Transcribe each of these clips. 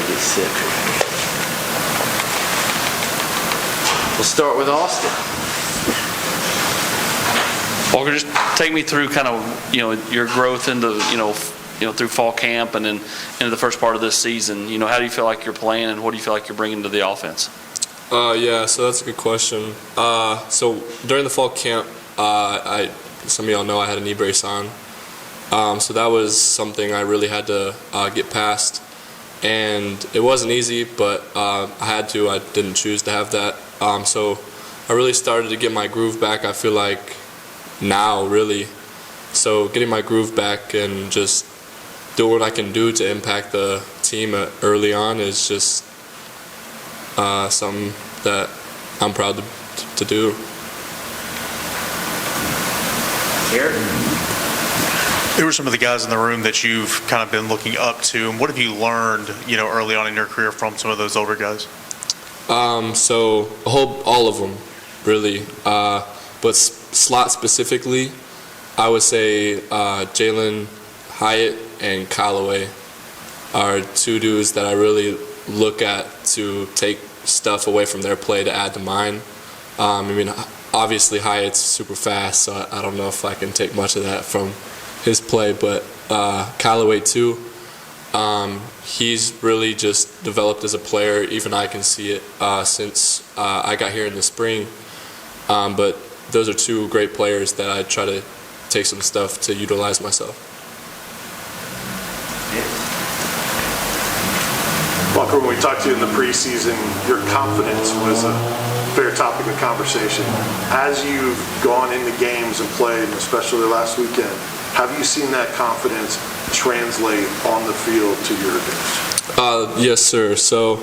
get sick. We'll start with Austin. Walker, just take me through kind of, your growth into, through fall camp and then into the first part of this season. How do you feel like you're playing and what do you feel like you're bringing to the offense? Yeah, so that's a good question. So during the fall camp, some of y'all know I had a knee brace on. So that was something I really had to get past. And it wasn't easy, but I had to. I didn't choose to have that. So I really started to get my groove back, I feel like, now, really. So getting my groove back and just doing what I can do to impact the team early on is just something that I'm proud to do. Here. Who are some of the guys in the room that you've kind of been looking up to, and what have you learned, early on in your career from some of those older guys? So all of them, really. But slot specifically, I would say Jalen Hyatt and Callaway are two dudes that I really look at to take stuff away from their play to add to mine. Obviously Hyatt's super fast, so I don't know if I can take much of that from his play, but Callaway too. He's really just developed as a player. Even I can see it since I got here in the spring. But those are two great players that I try to take some stuff to utilize myself. Walker, when we talked to you in the preseason, your confidence was a fair topic of conversation. As you've gone into games and played, and especially last weekend, have you seen that confidence translate on the field to your advantage? Yes, sir. So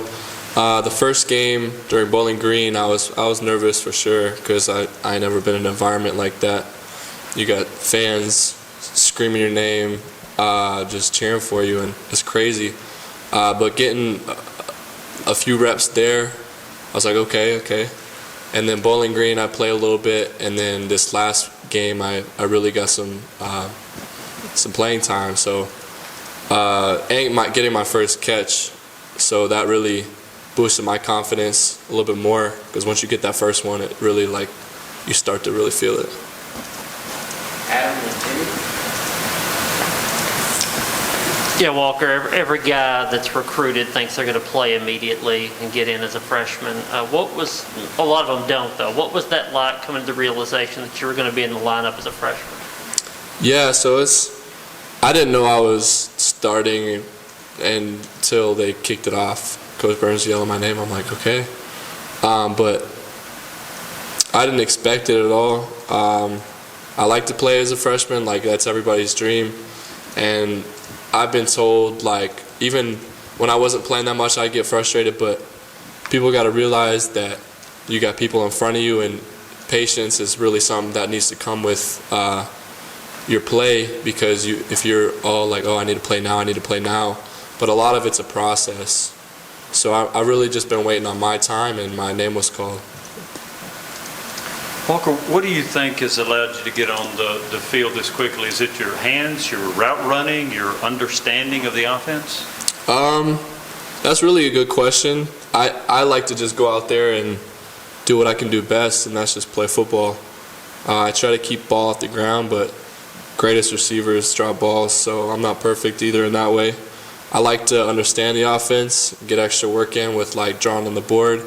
the first game during Bowling Green, I was nervous for sure because I never been in an environment like that. You got fans screaming your name, just cheering for you, and it's crazy. But getting a few reps there, I was like, okay. And then Bowling Green, I played a little bit, and then this last game, I really got some playing time. So getting my first catch, so that really boosted my confidence a little bit more. Because once you get that first one, it really you start to really feel it. Adam and Timmy. Yeah, Walker, every guy that's recruited thinks they're going to play immediately and get in as a freshman. A lot of them don't, though. What was that like coming to the realization that you were going to be in the lineup as a freshman? Yeah, so I didn't know I was starting until they kicked it off. Coach Burns yelling my name. I'm like, okay. But I didn't expect it at all. I like to play as a freshman. That's everybody's dream. And I've been told, even when I wasn't playing that much, I'd get frustrated, but people got to realize that you got people in front of you, and patience is really something that needs to come with your play, because if you're all like, oh, I need to play now, but a lot of it's a process. So I really just been waiting on my time, and my name was called. Walker, what do you think has allowed you to get on the field this quickly? Is it your hands, your route running, your understanding of the offense? That's really a good question. I like to just go out there and do what I can do best, and that's just play football. I try to keep ball off the ground, but greatest receivers drop balls, so I'm not perfect either in that way. I like to understand the offense, get extra work in with drawing on the board.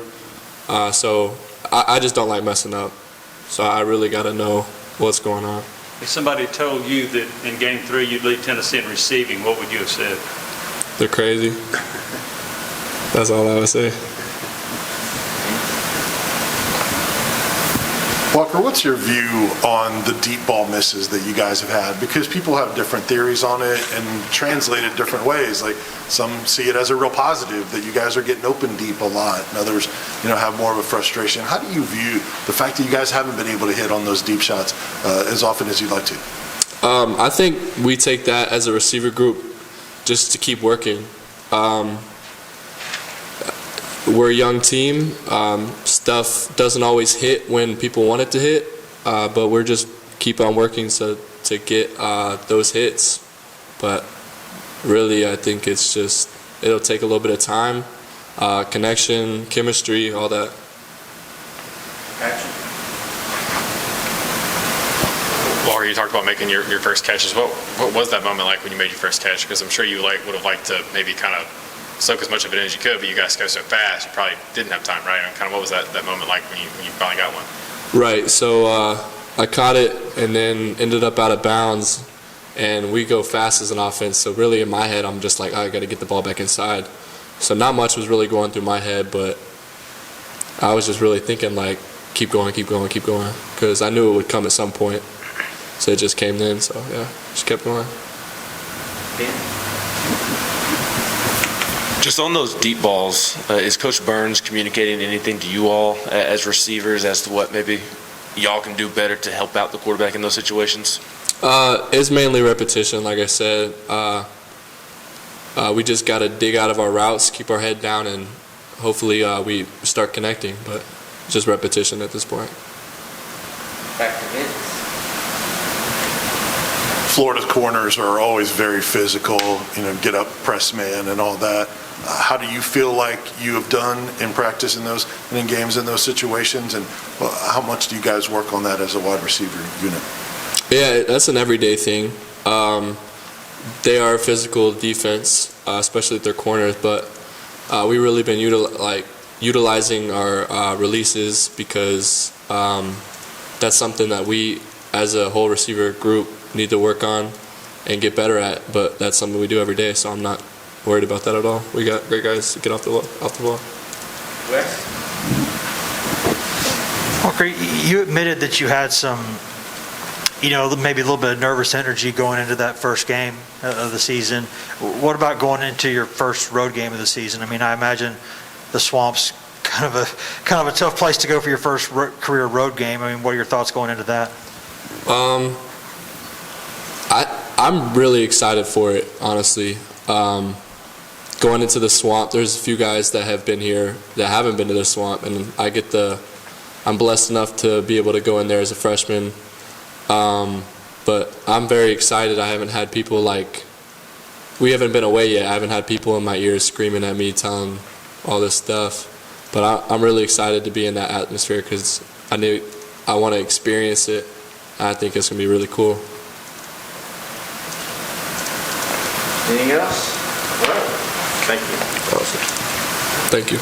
So I just don't like messing up. So I really got to know what's going on. If somebody told you that in Game 3 you'd lead Tennessee in receiving, what would you have said? They're crazy. That's all I would say. Walker, what's your view on the deep ball misses that you guys have had? Because people have different theories on it and translate it different ways. Some see it as a real positive that you guys are getting open deep a lot, and others, have more of a frustration. How do you view the fact that you guys haven't been able to hit on those deep shots as often as you'd like to? I think we take that as a receiver group just to keep working. We're a young team. Stuff doesn't always hit when people want it to hit, but we're just keep on working to get those hits. But really, I think it's just it'll take a little bit of time, connection, chemistry, all that. Patrick? Walker, you talked about making your first catches. What was that moment like when you made your first catch? Because I'm sure you would have liked to maybe kind of soak as much of it in as you could, but you guys go so fast, you probably didn't have time, right? And kind of what was that moment like when you finally got one? Right, so I caught it and then ended up out of bounds, and we go fast as an offense, so really in my head I'm just like, I got to get the ball back inside. So not much was really going through my head, but I was just really thinking like, keep going, because I knew it would come at some point. So it just came then, so yeah, just kept going. Just on those deep balls, is Coach Burns communicating anything to you all as receivers as to what maybe y'all can do better to help out the quarterback in those situations? It's mainly repetition, like I said. We just got to dig out of our routes, keep our head down, and hopefully we start connecting, but just repetition at this point. Back to Vince. Florida's corners are always very physical, get up, press man and all that. How do you feel like you have done in practice in those and in games in those situations, and how much do you guys work on that as a wide receiver unit? Yeah, that's an everyday thing. They are a physical defense, especially at their corners, but we really been utilizing our releases because that's something that we, as a whole receiver group, need to work on and get better at. But that's something we do every day, so I'm not worried about that at all. We got great guys to get off the ball. Wes? Walker, you admitted that you had some, maybe a little bit of nervous energy going into that first game of the season. What about going into your first road game of the season? I mean, I imagine the Swamp's kind of a tough place to go for your first career road game. I mean, what are your thoughts going into that? I'm really excited for it, honestly. Going into the Swamp, there's a few guys that have been here that haven't been to the Swamp, and I'm blessed enough to be able to go in there as a freshman. But I'm very excited. I haven't had people we haven't been away yet. I haven't had people in my ears screaming at me, telling all this stuff. But I'm really excited to be in that atmosphere because I want to experience it. I think it's going to be really cool. Anything else? Well, thank you. Awesome. Thank you.